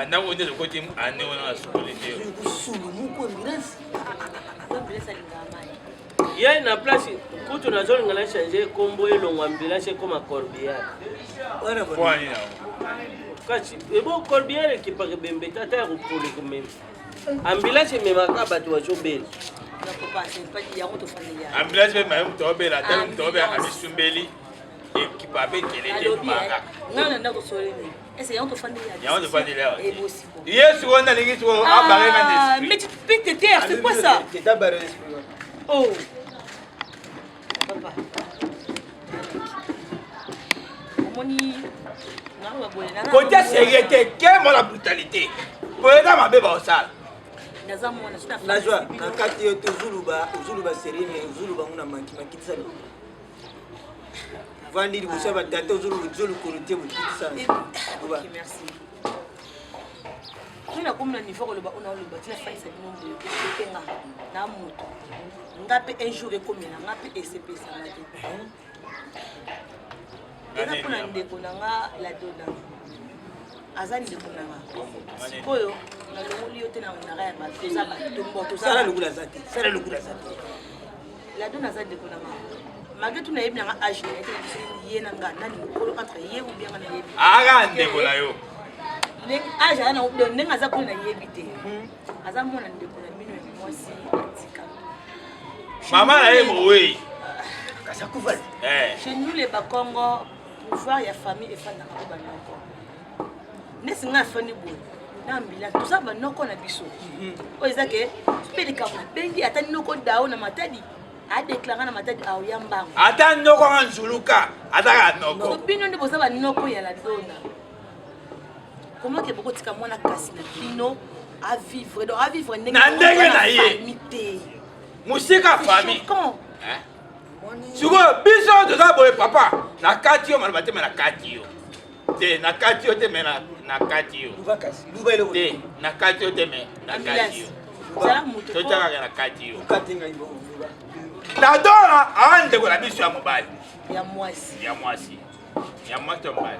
Pendant qu'on est de côté, on a sous-qualité. Il y a une place, quand on a changé combo et l'on ambulance comme un corbillard. Et bon, corbillard qui paraît bien bêta, t'as repris comme même. Ambulance, mais ma capa, tu vas jouer. Ambulance, même, tu vas bien la tête, tu vas bien à Missumbeli. Et qui va bien qu'il est maga. Non, non, non, est-ce qu'il y a un autre fan de là? Yes, on a les gens à barrer. Mais tu piques tes terres, c'est quoi ça? Oh! Papa. Côté sécurité, quelle est la brutalité? Pour les dames à bébé au sale. La joie, na kati yote Zuluba serine, Zuluba muna makiti sana. Vandi di busaba date Zulu kurutie makiti sana. Ok, merci. Kuna kumna niveau le ba ona le ba tla faisa binombe ekenga na moto. Ngape un jour ekomela ngape ECP ça la. Eza kuna ndeko nanga la dona. Azali ndeko nanga. Sikoyo na longoli yote na ngara ba toza ba tombo toza. Sala lukula zati. La dona azali ndeko nanga. Malgré tout na yebi nanga âge na ye na nga nani ko entre ye ou bien na yebi. Aga ndeko la yo. Âge ana ou bien nenga za ko na yebi te. Aza mona ndeko na mino mwasi atika. Maman a émoué. Chez nous les Bakongo, pour voir la famille et faire la banoko. N'est-ce pas fini bon? N'ambila tout ça banoko na biso. Oza ke pelika na bengi atani noko dao na matadi. A déclaré na matadi a oyamba. Atani noko en Zuluka, ataka noko. Opinion de bosa banoko ya la dona. Comment que beaucoup tika mona kasi na bino à vivre ndenge na ye. Musika famille. Sugo biso toza boye papa na kati yo malobate me na kati yo te na kati yo te me na kati yo te na kati yo te me na kati yo totaka na kati yo na dora ande ko na biso ya mobali ya mwasi ya mato mbali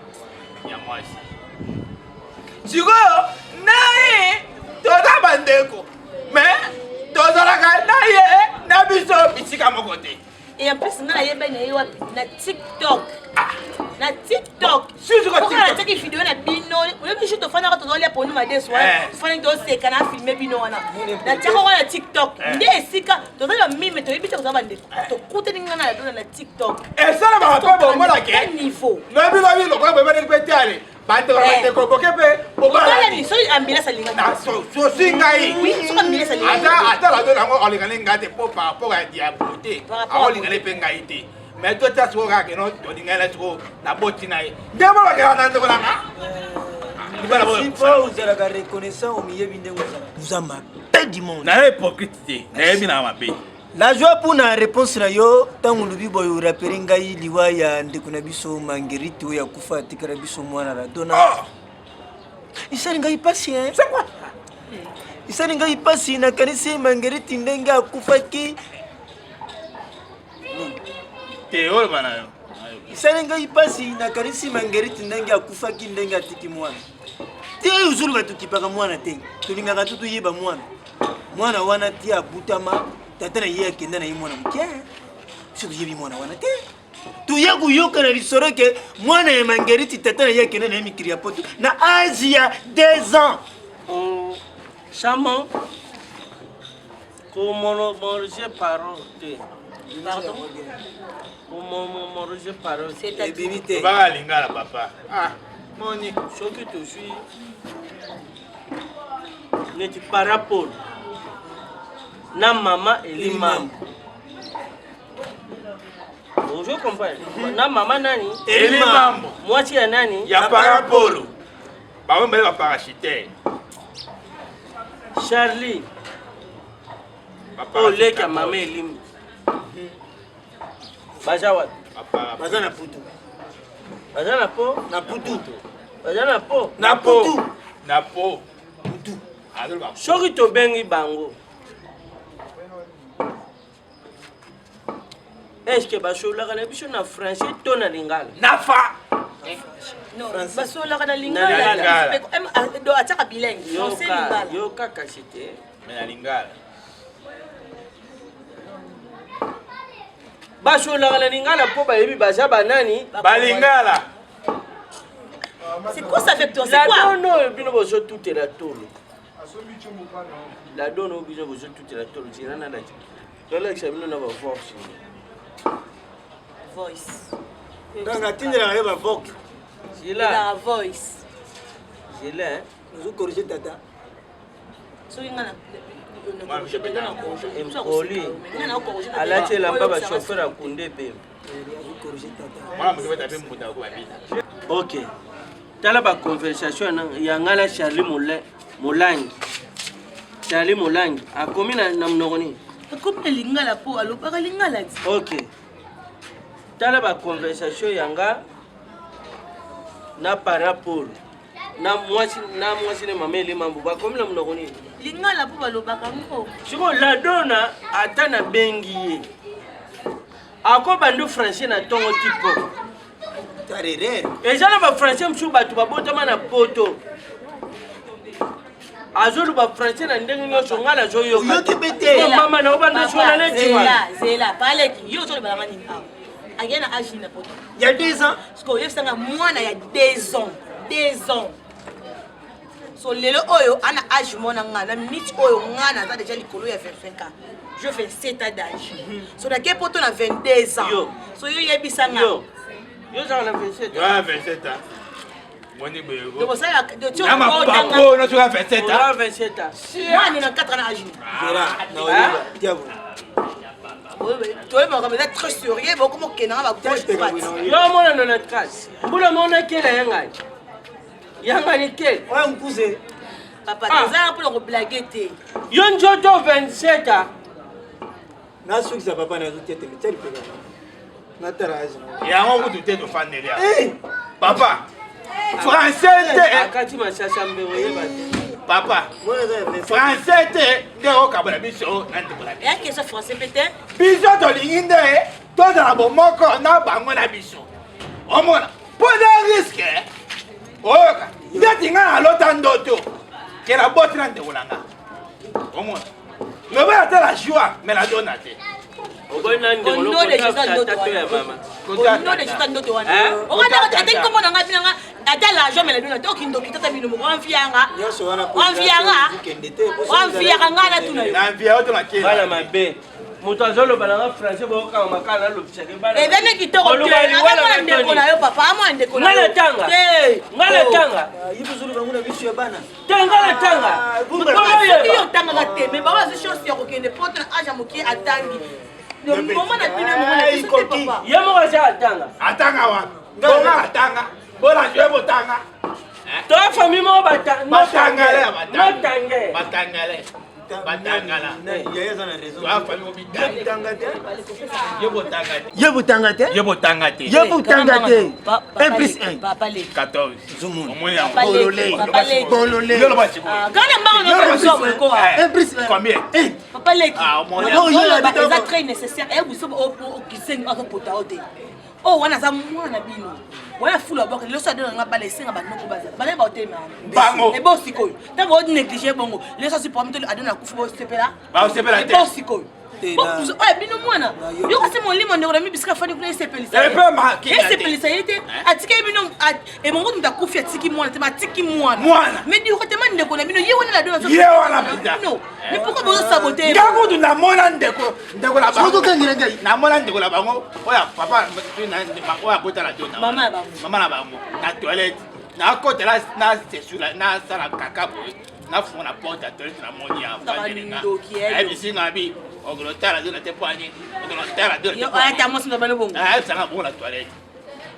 ya mwasi sugo nae toza bandeko me tozalaka na ye na biso bisika moko te. Et en plus, on a TikTok. Na TikTok. Sur TikTok. On a des vidéos na bino. On a des choses de faire dans les pour nous m'aider soit. Faire dans ces canaux filmer bino wana. Na TikTok on a TikTok. Ndé sika. Donc là mime to ibita ko bande. To kote ninga na na TikTok. Et ça na ba pas bon moi la ke. Niveau. No bi lo ko ba ba ni pete ale. Bande ko ko kepe. O ba la ni so ambulance linga. Na so singai. Oui, so ambulance linga. Ata la dona ngo oli ngane ngate po par rapport à diaboté. Oli ngane penga ité. Mais toi tu as soga que non to ngane trop na botina ye. Ndemo ba ka na ndo la. Si vous avez reconnaissant au milieu de vous avez paix du monde. Na hypocrite. Na yebi na mabe. La joie pour la réponse na yo tangu lubi boy rappeler ngai liwa ya ndeko na biso Mangerite ya kufa tikara biso mwana la dona. Isani ngai pasi hein. C'est quoi? Isani ngai pasi na kanisi Mangerite ndenge akufa ki. Théo bana yo. Isani ngai pasi na kanisi Mangerite ndenge akufa ki ndenge atiki mwana. Te uzuru batukipaka mwana te. Tulingaka tutu yeba mwana. Mwana wana tia butama tata na yeye akenda na yeye mwana mke. Sio yebi mwana wana te. Tu yaku yoka na risoro ke mwana ya Mangerite tata na yeye akenda na yeye mikiria poto na Asia 2 ans. Chamon. Comment manger parole te. Pardon. Comment manger parole. C'est ta divinité. Ba lingala papa. Ah, moni. Ce que tu suis. N'est pas rapport. Na maman et l'imam. Je comprends. Na maman nani? Et l'imam. Moi tu es nani? Ya parapolo. Ba on ba parachute. Charlie. Oh le ka maman et l'im. Bajawat. Papa. Bazana putu. Bajana po? Na putu. Bajana po? Na po. Na po. Putu. Soki to bengi bango. Est-ce que baso la kana biso na français to na lingala? Nafa. Non, basola kana lingala. Do ataka bilingue. Français lingala. Yo kaka c'était. Mais la lingala. Basola kana lingala po ba yebi baza banani? Balingala. C'est quoi ça avec toi? C'est quoi? Non, bino bozo tout est la tolo. La donne bino bozo tout est la tolo. Tirana la. Lola examine na ba force. Voice. Donc atindela na ba vox. C'est là. La voice. C'est là. Nous corriger tata. So ingana. Alache lamba ba chauffeur akunde pe. Ok. Tala ba conversation ya ngala Charlie Molangi. Charlie Molangi akomi na mnogoni. Comme lingala po alo para lingala. Ok. Tala ba conversation yanga na parapol. Na mwasi ne mameli mambo ba komi na mnogoni. Lingala po balo bakango. Siko la dona atana bengi. Ako bandu français na tongo tipo. Tarere. Ejana ba français msu batu babotama na poto. Azolu ba français na ndengi nyosho ngala zo yo. Yo tebete. Mama na obanda shona le Zela, zela, parle ki yo zo ba mani pa. Agena agi na poto. Il y a 2 ans. Siko yo sanga mwana ya 2 ans. 2 ans. So lelo oyo ana âge mona ngana minute oyo ngana za déjà likolo ya 25 ans. Je fais 7 ans d'âge. So da ke poto na 22 ans. Yo. So yo yebisa nga. Yo za na 27. Tu as 27 ans. Moni bego. Donc ça de tu Na ma papo no tu as 27 ans. Yo 27 ans. Moi ni na 4 ans âge. Zera. Na diabo. Tu es comme ça très sérieux beaucoup mo kenanga ba gauche droite. Yo mona no na classe. Mbula mona kela yanga. Yanga ni quel? Ouais, on pousse. Papa, tu as pour le blaguer té. Yo njoto 27 ans. Na suki za papa na zote te miteli pega. Na taraji. Ya ngo kutu to fanele ya. Papa. Français te. Akati mashasha mbero yeba. Papa. Moi za 25. Français te ndeko kabala biso na ndeko la. Et à question français peut-être? Biso to linginde to na bomoko na bango na biso. Omona. Pas de risque. Oka. Ndati nga alota ndoto. Kera botina ndeko langa. Omona. Ne va pas la joie mais la donate. Oboina ndeko lo tato ya mama. Non, des choses d'autres. On va dire comment on a bien ata l'argent mais la donate okindo kitata bino mo anfianga. Anfianga ngala tuna yo. Na via auto makela. Bala mabe. Moto azolo balanga français bo ka makala lo tseke bala. Et vene kitoko te. Ala ndeko na yo papa, ama ndeko na yo. Ngala tanga. Ngala tanga. Yibu zulu bangu na bisu ya bana. Ngala tanga. Yo tanga ga te, mais baba se chose ya kokende poto na aja moki atangi. Le moment na pina moment na bisu papa. Yamo ga ja tanga. Atanga wa. Bonga atanga. Bola jwe botanga. To famille mo batanga. Batangale. Batangale. Batangala. Yaya za na raison. Tu as famille mo bitanga. Yebutanga te. Yebotanga te. Yebutanga te. 1 plus 1. Papa le. 14. Zumu. Omoya. Bololé. Yo lo basi. Gana mbango no ko ko. 1 plus 1. Combien? Papa le. Ah, omoya. Non, il est très nécessaire. Et vous savez au kisengi au potaote. Oh, wana za mwana bino. Wana fula boka leso adona nga bale senga banoko baza. Bale ba otema. Bango. E bo sikoyo. Tango odi négliger bongo. Leso si pomito adona kufu bo sepela. Ba sepela te. E bo sikoyo. Bino mwana. Yo kasi molimo ndeko na mibisika fani kuna sepelisa. E pe ma ki. Sepelisa yete. Atika bino e mongo nda kufi atiki mwana te matiki mwana. Mwana. Mais di ko tema ndeko na bino ye wana adona so. Ye wana bida. Non. Mais pourquoi vous saboter? Ngaku tu na mona ndeko la bango. Soto kangira ngai. Na mona ndeko la bango. Oya papa na oya bota la dona. Mama ba. Mama na bango. Na toilette. Na côté là na c'est sur la na sala kaka boy. Na fond la porte à toilette na monia. Eh bisi ngabi. Ogolota la dona te poani. Ogolota la dona. Yo aya ta mo singa bano bongo. Ah ça na bon la toilette.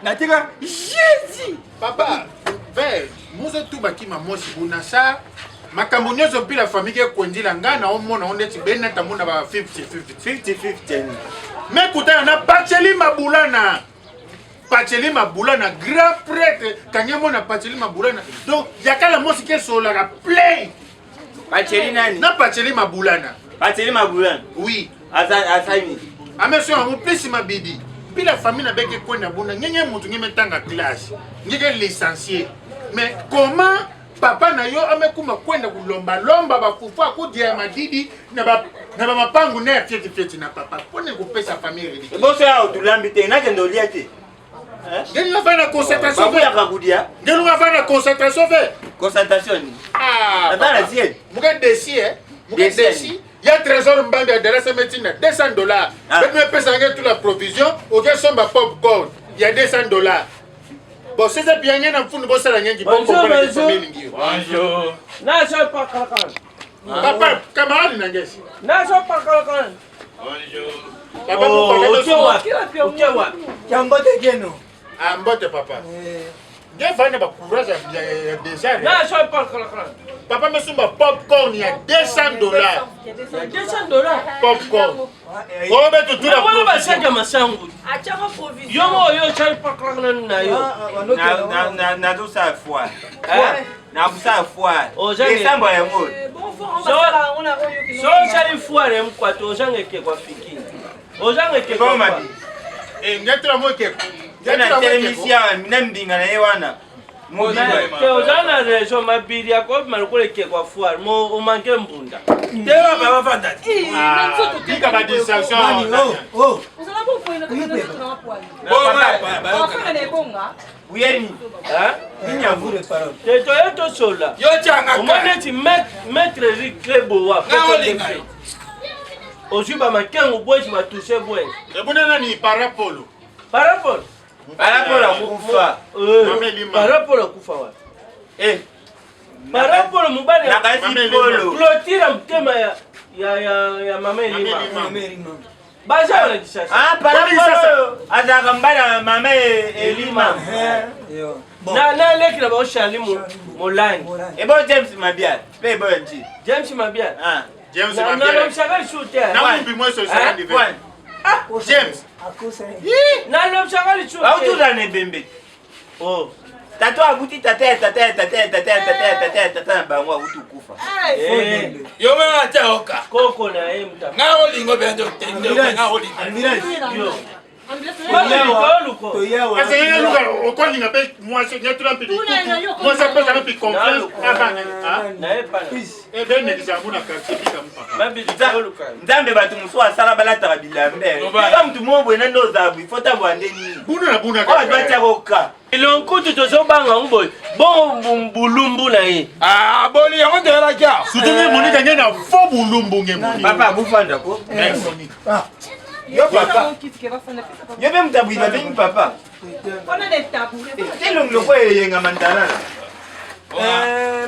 Na tika Jésus. Papa, ve muzo tu bakima mosi bunasa makambo nyonso mpi la famille ke kwendila nga na omona ondeti bena tamona ba 50-50 me kutana na Pacheli Mabulana grand prêtre kanyemo na Pacheli Mabulana donc yakala mosi ke sola ka plein Pacheli nani? na Pacheli Mabulana Pacheli Mabulana. oui Asami. ameso amu plus ma bibi puis la famille n'a pas que quoi n'a bon n'yé mutu n'yé metanga classe n'yé licencié mais comment papa na yo amekuma kwenda kulomba lomba bakufa kudia madidi na mapangu na fieti na papa pone kupesa famille ridicule boso ya utulambite na kendo liate ngeni va na concentration ya kakudia ngeni va na concentration ve concentration atala sie muka desi muka desi ya trésor mbambi ya darasa médecine $200 mais pesa ngeni toute la provision auquel somba popcorn il y a $200. Bon, c'est ça bien na mfundu bossa la nyengi bon pour la famille ngio. Bonjour. Na so pa kalakan. Papa, camarade na ngesi. Na so pa kalakan. Bonjour. Papa mo pa ka Ukewa. Jambote keno. Ambote papa. Nge vana ba courage ya déjà. Na so pa kalakan. Papa me sumba popcorn ya $200. $200. Popcorn. Oh mais tout la Wala ba saka masangu. Achama provision. Yo mo yo chai pa kalakan na yo. na do sa foi na busa foi O jange samba ya ngo Bon, on va faire on a eu so chai fuare mkwato jange ke kwa fiki. O jange ke ko kwa. mabi ngetra mo ke. na telemisia na mbinga na yewana Te ozana rejo mabiri yako malukule ke kwa fuare mo umange mbunda. Tera baba fanda. Dika ba distraction. Oh. Vous allez vous prendre un poil. Bon, Enfin, les bons là. uyeni Ninya vure parole. Te to yeto sola. yo changa. Omone ti maître Rikrebo wa. Ojuba makengo boji ba toucher boy. E bonana ni parapolo. Parapol. alapola kufa Parapol kufa wa. Parapol mubane. na kasi polo Clôture mtema ya mama Elima. Baza wala kisasa. parapolo azaka mbala mama Elima Yo. Na leki na ba oshali molani. ebo James Mabia pe bo nti James Mabia. James Na Mabia. lomshaka shooter. Na mumbi mwe so sa ndi. James. Na lomshaka shooter. autuza ne bembe Oh. tato abuti tata na bango autu kufa Yo me acha oka. Koko na mta. Nga olingo bendo tende nga olingo. Yo. To yawa. Parce que y'a lugar okoli na pe moi c'est ngetra pe. Moi ça peut ça pe confiance avant. Na epa. E ben ne dizamu na quartier bika mpaka. Mabi dikoluka. nzambe bato mosusu asala balataka bilambe eza mutu moko ena nde ozabu ifo ntango andeni Buna oyo adwatiaka oka Ilonkutu tozobanga mboy. Bon bulumbu na ye. Ah, boli yango ndela kya. Soutenez Monique ngena fo bulumbu ngemu. papa abufanda ko yo papa yo mpe mutu abwima bengi papa On a des tabous. telongiloko eyenga mandanala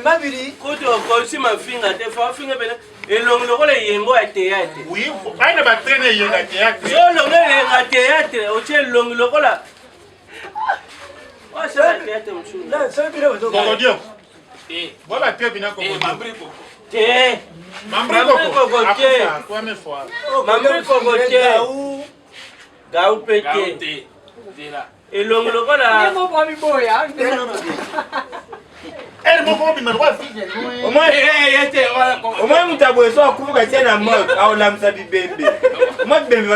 Mabiri. Kutu okosi mafinga te fa finga bele. Elongolo le yengo ya théâtre. Oui, aina ba traîner yenga théâtre. So longolo ya théâtre, o che longolo la. Wa sa théâtre mchuna. Na so bira wazo. Kokodio. Bo ba te bina kokodio. Mambri koko. Te. Mambri koko. Akufa, kwa me fois. Mamri koko te. Gau pete. Gaute. Dela. Elongolo la. Mon premier boy, hein. Elle moko bi manwa fille. Yete wala koko. omoi mutu aboye so akufuka tie na moto aolamisa bibembe omoi bibembe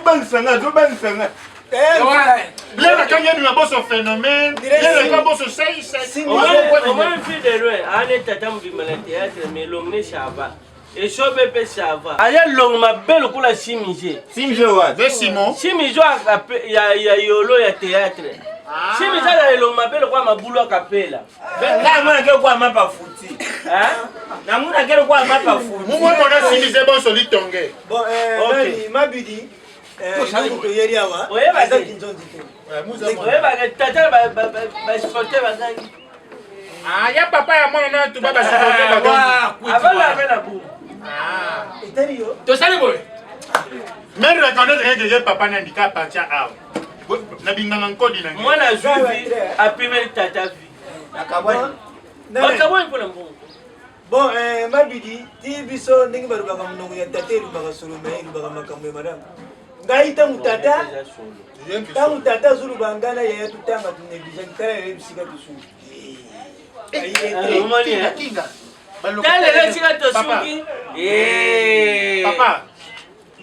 bando tobangisanga Bien quand il y a bosso phénomène, il y a bosso sei. Omoi fille de loin, ane tata mbima na théâtre mais longne chava. Et chobe pe chava. Aya long ma belle kula simije. simje wa Ve Simon. Simijo ya yolo ya théâtre. Simijo ya long ma belle kwa mabulu akapela. ngamona ke kwa mapa futi namuna ke kwa mapa futi Moi mona simize bosso litonge. Bon, Mabidi. To yeri awa. Oye ba Eza te. kinzonzi te. Oye ba ke tata ba sporter ba ngai. Ah, ya papa ya mwana na tu baba supporter ba donc. Avala bela bu. Etari yo. To sali boy. Même reconnaître que papa na handicap partir à. Na binganga nkodi na. Mwana juivi apime tata vi. nakabwani Bakabwa mpona mbongo. Bon, Mabidi, ti biso ndenge balobaka monoko ya tate elobaka solo me elobaka makambo ya malamu. Ngai ntango tata azoloba ngai na yaya tutanga tunegligaki tala yaya bisika tosuki. Tala le sika tosuki. Papa.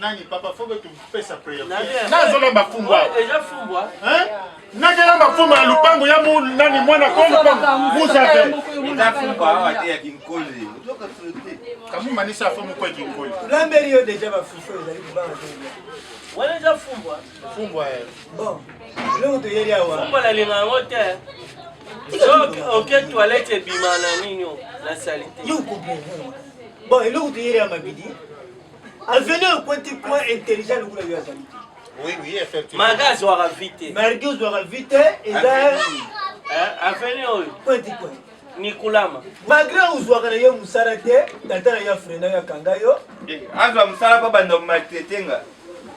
Nani papa faut que tu fais sa prière. Nadia. Nazola bafumbwa. Déjà fumbwa. Hein? Nakela bafumbwa na lupango ya mu nani mwana kono kwa musa fe. Itafumbwa wate ya kinkoli. Utoka sote. Kamu manisa fomu kwa kinkoli. Lamberi yo déjà bafufu ezali kubanga te. Wana déjà fumbwa. Fumbwa. Bon. Lelo to yeri awa. Fumbwa la linga ngote. Ok toilette bimana ninyo la salité. Yo comprends. Bon, lelo to yeri amabidi. Avenir au point intelligent le gouvernement azali. Oui, oui, effectivement. Magazi waka vite. Margus doit vite et là Avenir oyo. point. Nikulama. Malgré uzwaka na yo musara te, tata na yo frena ya kanga yo. Azwa musala pa bando maltraitenga.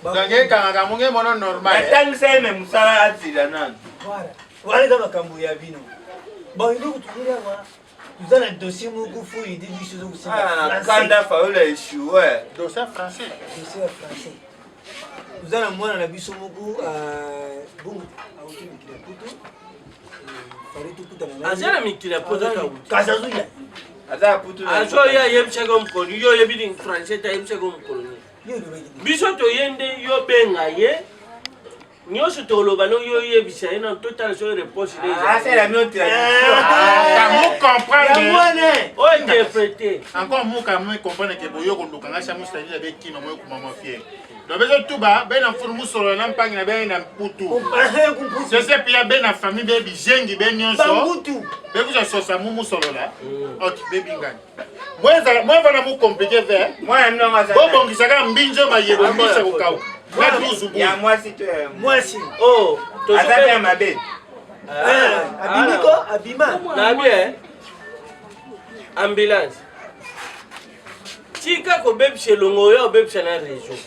Donc kanga munge mono normal. Atang seme musala atila nani. Voilà. Voilà dans makambo ya bino. Bon, il est tout là wa. Vous avez un dossier moko fou, il dit des choses aussi. Ah, kanda faula échoué. Dossier français. Dossier français. Vous avez un mois dans la biso moko bon, à autour de Puto. Fallait tout puta na. Azana mikila poto ka wuti. Kazazuya. Aza putu. Azo ya yebchego mkono yo yebidi français ta yebchego mkono. Yo le bayi. Biso to yende yo benga ye. Nyoso to loba no yo yebisa ina total so réponse les. Ah, c'est la même tradition. Kamu comprendre. O interpréter. Encore mu kamu comprendre que boyo ko ndukanga cha mustadi avec qui maman ko maman fier. Donc bezo tuba ben en fourmu solo na mpanga na ben na putu. Je sais puis ben na famille ben bijengi ben nyonso. Bangutu. Ben ku so sa mu solo là. OK baby ngani. Moi va na mu compliquer vers. Moi non maza. Bon bon kisaka mbinjo mayebo mbisa ko kaw. Na tuzu bu. Ya moi si tu. Moi si. Oh, to Aza bien ma bête. Abimiko, abima. Na bien. Ambulance. Tika ko bebishe longo yo bebishe na réseau.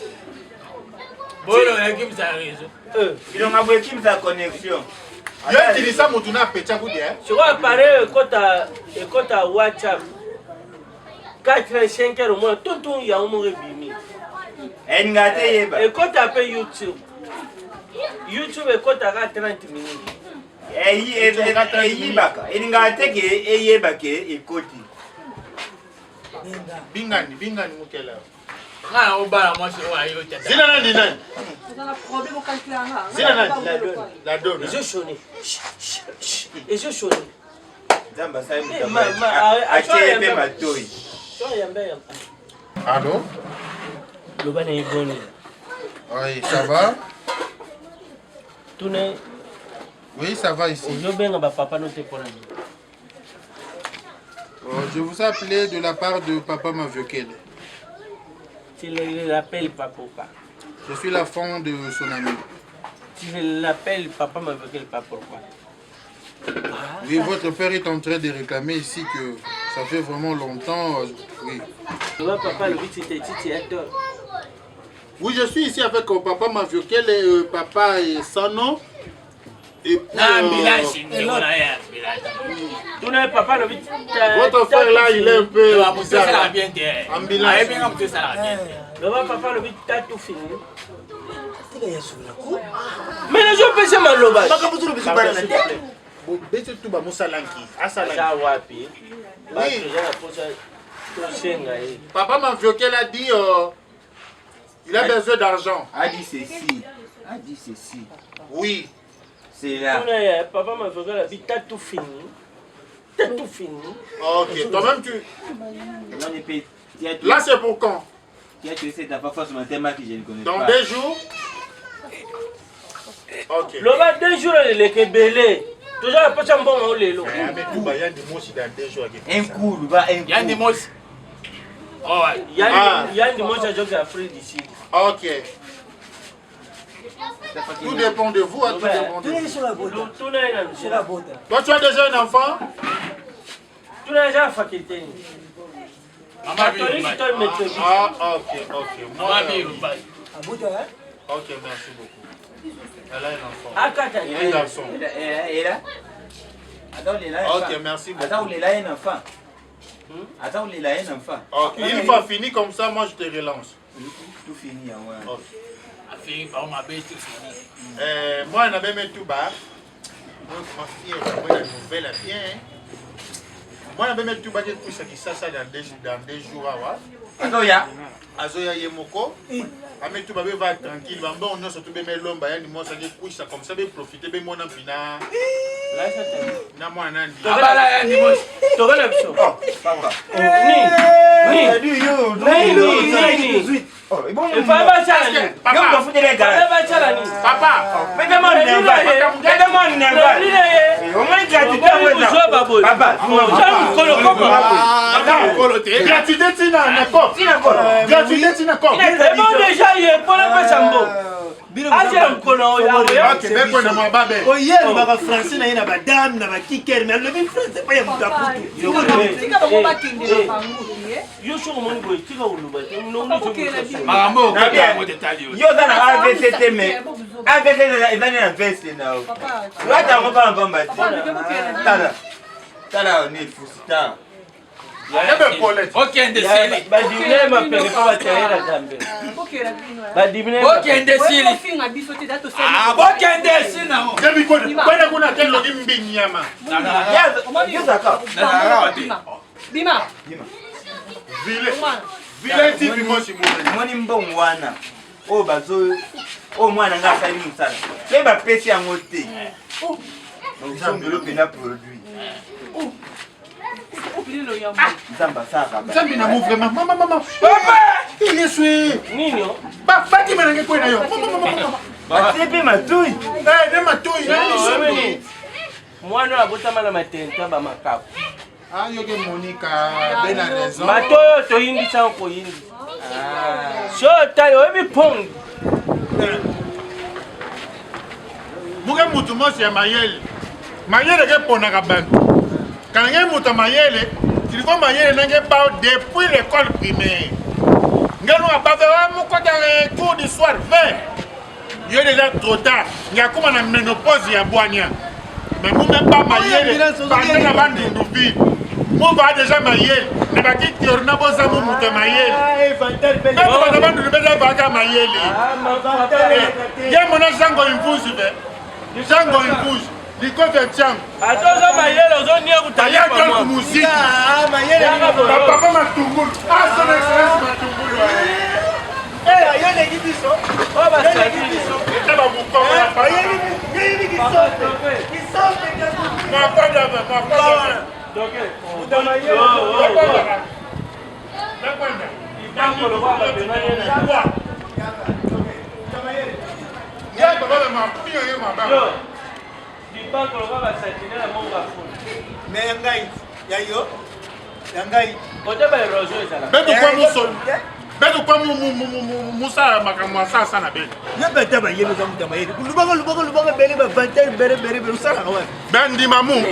Bolo ya kimsa réseau. Il a envoyé qui sa connexion. Yo utilisa mutu na pecha ku dia. Je vois appareil ekota WhatsApp. 4-5 heures au moins, tonton ya omo bimi. Engate yeba. Ekota pe YouTube. YouTube ekota ka 30 minutes. Eyi baka. Engate ke eyeba ke ekoti. Bingani mukela. Ngana obala mwasi wa yo tata. Zina nani nani? problème au Zina nani? La donne. Et je sonne. Et je sonne. Zamba sai Ache pe matoi. Allô? Le ban est bon. Oui, ça va? Tourne. Oui, ça va ici. Je viens à papa nous te prendre. Je vous appelais de la part de Papa Maviokele. Tu l'appelles papa ou pas? Je suis la femme de son ami. Tu l'appelles papa Maviokele pas pourquoi? Oui, votre père est en train de réclamer ici que ça fait vraiment longtemps. Oui. Papa, le but c'était théâtre. Oui, je suis ici avec Papa Maviokele et Papa et Sano. Et puis, papa, le but. Votre frère là, il est un peu bizarre. Ambulance. Papa, le but, t'as tout fini. Mais les gens peuvent se maloba. Papa Maviokele a dit il a besoin d'argent. A dit ceci. A dit ceci. Oui. C'est là. Papa Maviokele a dit t'as tout fini. T'as tout fini. Ok, toi-même tu. Là c'est pour quand? Dans 2 jours. Ok. Loba 2 jours les kebele. Toujours la poche en bon on les lots. Un coup, va un coup. Yann Dimos. Oh, Yann Dimos a joué à Free d'ici. Ok. Tout dépend de vous, tout dépend de vous. Toi tu as déjà un enfant? Tu n'as déjà faculté. Ah, ok. Ok, merci beaucoup. Elle a un enfant. Un garçon. Et là? Ok, merci beaucoup. Attends, il a un enfant. Attends, il a un enfant. Ok, une fois fini comme ça, moi je te relance. Tout fini, ouais. Ok. Fini par ma bête, tout fini. Moi, je n'ai même tout bas. Ma fille, moi, la nouvelle est bien. Moi, je n'ai même tout bas pour ça qui ça dans 2 jours. Azoya. Azoya Yemoko. Ame tout babe va tranquille, bamba on surtout be melomba yani moi ça dit kuisha comme ça be profiter be mona pina. Là ça t'aime. Na moi nandi. Abala ya ni mos. Tokala biso. Papa. Ni. Oh, bon. Il faut pas ça. Papa. Yo foutre les gars. Papa. Mais comment on est là? Comment on est là? Au moins gratuité papa. Gratuité tina na ko. Gratuité tina ko. C'est bon déjà, il est pour le Sambo. Ah, j'ai un colon. Ok, mais quoi na moi babe. Oh hier baba français na ina ba dame na ba kicker mais le même français pas ya mutaputu. Tika bango bakende na bango. Yo sur mon boy, tu vas où le bâtiment? Non, non, Marambo kaka mo détail. Yo za na AVCT mais AVCT ezani na veste na. Wata ngo ba mbamba. Tala ni fusita. Yabe Paulette. Okende sili. Ba dimine ma pere pa ba taira jambe. Ba dimine. Okende sili. Finga biso te dato Ah, bokende sili na o. Debi ko kwenda kuna telo kimbi nyama. Yo za ka. Bima. Vile. Vile ti bimo simule. Moni mbongo wana. O bazo o mwana nga sali musala. Le ba pesi yango te. Nzambelo pena produit. Nzamba saka ba. Nzambi na mu vraiment. Mama. Papa. Il est soué. Nino. Ba fati menange kwenda yo. Ba tepe matui. Ne matoi na ni somi. Mwana abotama na matenta ba makapu. Ah yo ke Monica ben a raison. Matoyo to hindi sa ko hindi. So tayo ebi pong. Muge mutu mosi ya mayele. Mayele ke pona ka bantu. Quand nge mutu mayele, il faut mayele nange ba depuis l'école primaire. Ngelo abave wa mukota cours du soir 20. Yo déjà trop tard. Ngakuma na ménopause ya bwania. Mais vous même pas mayele. Pendant la bande de vie. Moi va déjà mayele. Na ba ki tiorna boza mu mutu mayele. Mais pas na bande de beza ba ka mayele. Ya mona zango imfuzi be. Zango imfuzi. Likote chang. Atoza mayelo zo nia kutaya Ya kwa muziki. Ah mayele Papa matungulu. Ah son excellence matungulu. yo ne kibiso. Oh ba sadini. Eba bukongo ya pa. Yeni kisote. Kisote kabu. Makwada. Doke. Utamayelo. Nakwenda. Ibango lo baba benana. Ya baba mapio ye mababa. Yo. Ibango lo baba sadini na monga fun. Mais ngai yayo. Ngai. Ote ba erosion ezala. Betu kwa muso. Betu kwa musa makamwa sasa na betu. Nyabata ba yelo za mutama yeli. Lubanga bele ba vanter bere usala kawa. Bendi mamu.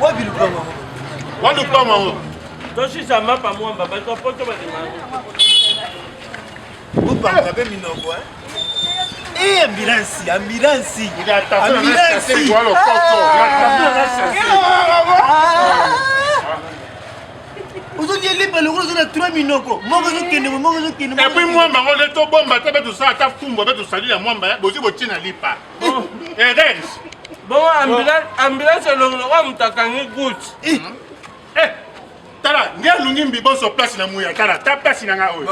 Wabi lubanga. Wandu kwa mamu. Toshi sama pa mwamba ba to poto ba demano. Upa ba minoko ambulance. Aujourd'hui, il est malheureux, il a 3 minoko. Et puis moi, je vais te bomba, tu vas ça, tu vas te salir à moi, je vais te lipa. Et reste. Bon, ambulance, le mutakangi good. Eh, tala, ngia lungi mbibo so place na muya, tala, ta place na nga oyo.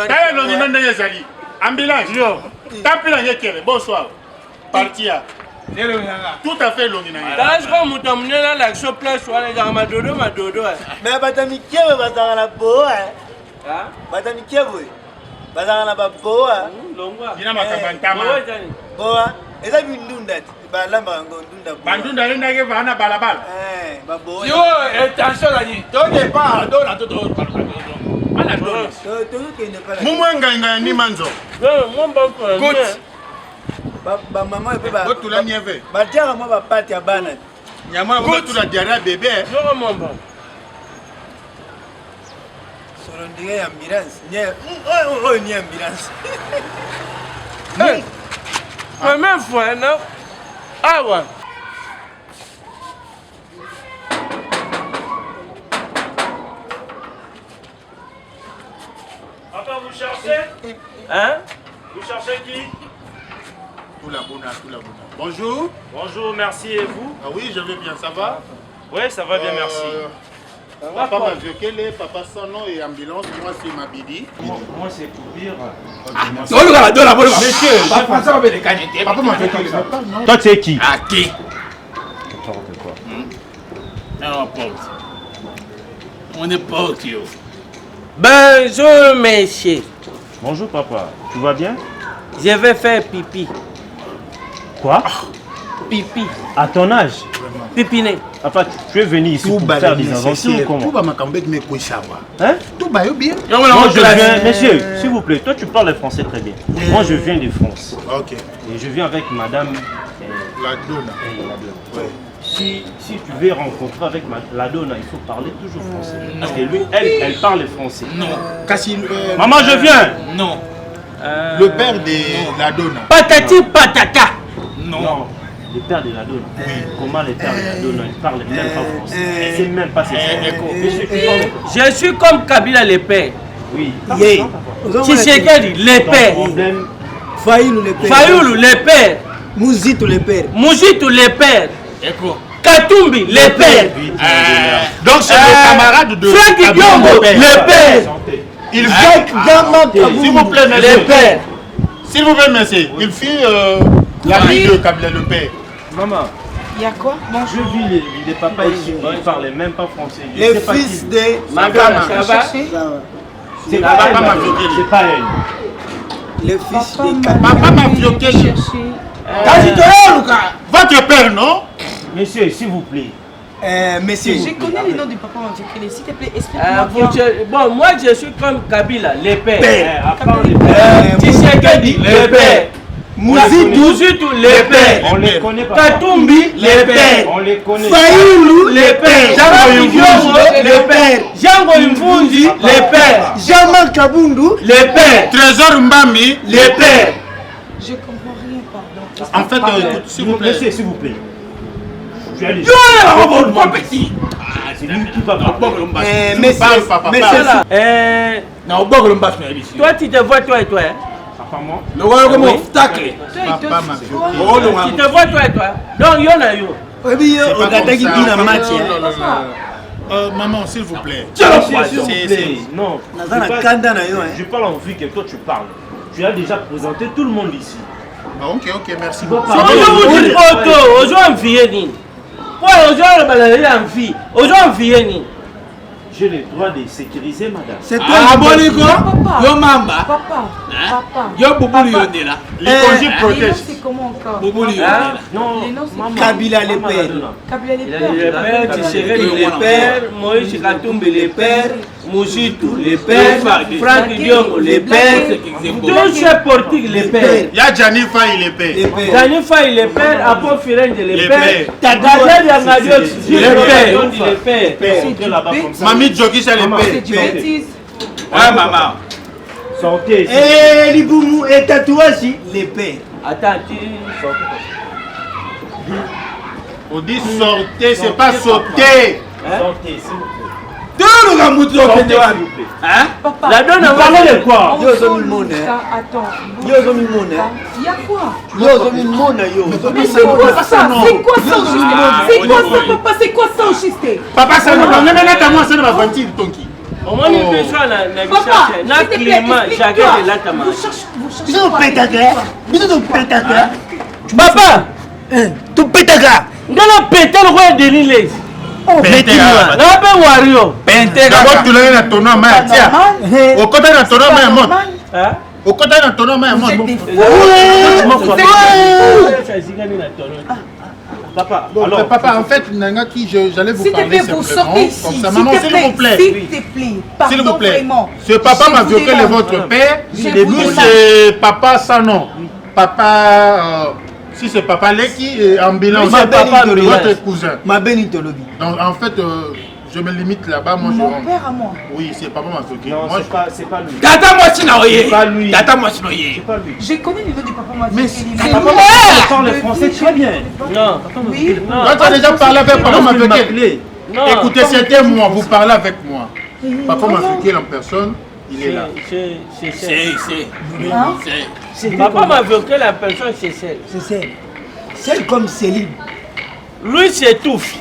Tala longi nande yezali. Ambulance. Yo. Tapila ngekele, bonsoir. Partia. Tout à fait longi na nga. Tala siko mutamnela l'action place wala za madodo. Mais batami kiewe bazanga na boa. Ah? Batami kiewe. Bazanga na ba boa. Longwa. Ina makabantama. Boa. Eza bindunda. Balamba ngo ndunda. Bandunda lenda ke vana balabala. Ba boa. Yo, attention là ni. Toke pa do na to. Ana do. Mumwe nganga ni manzo. Good. Ba maman et ba. Otula nieve. Ba diara mo ba pati ya bana. Nyama ko tula diara bébé. Yo momba. Solo ndiye ambulance. Nye. Ni ambulance. Mais même fois non. Ah ouais. Papa, vous cherchez? Hein? Vous cherchez qui? Tout la bonne. Bonjour. Bonjour, merci et vous? Ah oui, je vais bien, ça va? Oui, ça va bien, merci. Papa m'a violé, papa sans nom et ambulance, moi c'est Mabidi. Moi c'est Koubir. Monsieur, papa m'a violé. Toi tu es qui? À qui? N'importe quoi. N'importe. On n'est pas au Kyo. Bonjour, monsieur. Bonjour papa, tu vas bien? Je vais faire pipi. Quoi? Pipi. À ton âge? Pipiné. Papa, tu es venu ici pour faire des inventions ou comment? Tout va m'accompagner mais pour savoir. Hein? Tout va bien. Moi je viens, monsieur, s'il vous plaît, toi tu parles le français très bien. Moi je viens de France. Ok. Et je viens avec madame La Donna. Ouais. Si tu veux rencontrer avec la Donna, il faut parler toujours français. Parce que lui, elle parle français. Non. Maman, je viens. Non. Le père de la Donna. Patati patata. Non. Le père de la Donna. Oui. Comment le père de la Donna? Il parle même pas français. Il sait même pas c'est ça. Je suis comme Kabila le père. Oui. Tshisekedi le père. Fayoulou le père. Fayoulou le père. Mouzitou le père. Mouzitou le père. Katumbi le père. Donc c'est le camarade de Franck Diongo le père. Il fit, s'il vous plaît, monsieur. Le père. S'il vous plaît, monsieur. Il fit l'ami de Kabila le père. Maman. Il y a quoi? Je vis les papas ici, ils ne parlaient même pas français. Le fils de Magama, ça va? C'est pas elle. C'est pas elle. Le fils de Papa m'a violé. Votre père, non? Monsieur, s'il vous plaît. Monsieur. Je connais les noms du papa Mandiokele. S'il te plaît, explique-moi. Bon, moi je suis comme Kabila, le père. Tshisekedi le père. Mouzitou le père. On les connaît pas. Katumbi le père. On les connaît. Fayoulou le père. Jean Diongo le père. Jango Mvunzi le père. Jean-Marc Kabundu Le père. Trésor Mbambi. Le père. Je comprends rien, pardon. En fait, écoute, s'il vous plaît. Monsieur, s'il vous plaît. Tu as les c'est lui qui va parler. Monsieur, Papa. Toi tu te vois toi et toi. Apparemment. Le roi comme obstacle. Papa m'a violé. Tu te vois toi et toi. Donc y'en a yo. Obi yo ogataki bina match. Maman, s'il vous plaît. S'il vous plaît. Non. Je Je parle en vue que toi tu parles. Tu as déjà présenté tout le monde ici. Ok, merci beaucoup. Aujourd'hui aujourd'hui J'ai le droit de sécuriser madame. C'est toi. Yo mamba. Papa. Yo bubuli yo de là. Les congés protègent. C'est comment encore? Bubuli yo de là. Non, Les noms, c'est maman. Kabila le père. Kabila les Il a dit le pères. père, Tshisekedi le père, Moïse Katumbi le père, Mouzitou le père, Franck Diongo le père, tous ces portiques le père. Il y a Gianni Faye le père. Dani Faye le père, Apo Firenze le Le père, père. Tadadel Yangadio le père. Sortez là-bas comme ça. Mamie Jokisha le C'est du père. bêtise. Ouais, maman. Sortez ici. Eh, Liboumou et tatouage, les pères. Attends, tu On dit sortez, c'est pas sauter. Sortez, s'il vous plaît. Tout le monde Sortez, au s'il vous plaît. Hein? Papa. La donne Vous parlez de quoi? Yo zo mimona. Attends. Yo zo mimona. Il y a quoi? Yo zo mimona yo. Mais c'est quoi ça? C'est quoi ça au juste? C'est quoi ça, papa? C'est quoi ça au juste? Papa, ça ne va même pas moi, ça ne va pas dire Tonki. au moins une personne na Papa, na climat chacun de l'atama. Vous cherchez. Biso petaka. Biso petaka. Papa, Tu petaka. ngala péter le roi de l'île. Petaka. Na be wario. D'abord, tu l'as dans ton nom, mais tiens. Au côté de ton nom, mais mort. Hein? Au côté de ton nom, mais mort. Papa, Bon, alors, papa, en fait, Nanga, qui j'allais vous S'il te parler plaît, vous simplement. sortez ici. Comme ça, maman, s'il vous plaît. S'il te plaît. S'il vous Pardon plaît. vraiment. Ce papa Je m'a vous violé demande. votre père. Je Et vous lui, demande. c'est papa sans nom. Papa, si c'est papa Leki, ambulance, Oui, c'est papa votre cousin. Ma Benitolobi. Donc, en fait, je me limite là-bas. Moi, je Mon rentre. père à moi. Oui, c'est papa m'a violé. non, Moi, c'est pas lui. Tata moi sinoye. C'est pas lui. Tata moi sinoye. C'est pas lui. Je connais le nom du papa moi. Mais c'est Papa, lui. tu parles français très bien. Non. Oui. Non. Toi, tu as déjà parlé avec papa m'a Vous violé. m'appelez. Non. Écoutez, c'était moi, vous parlez avec moi. Papa m'a violé en personne, il est là. Hein? Papa m'a évoqué la personne, c'est celle. C'est celle. Celle comme Céline. Lui s'étouffe.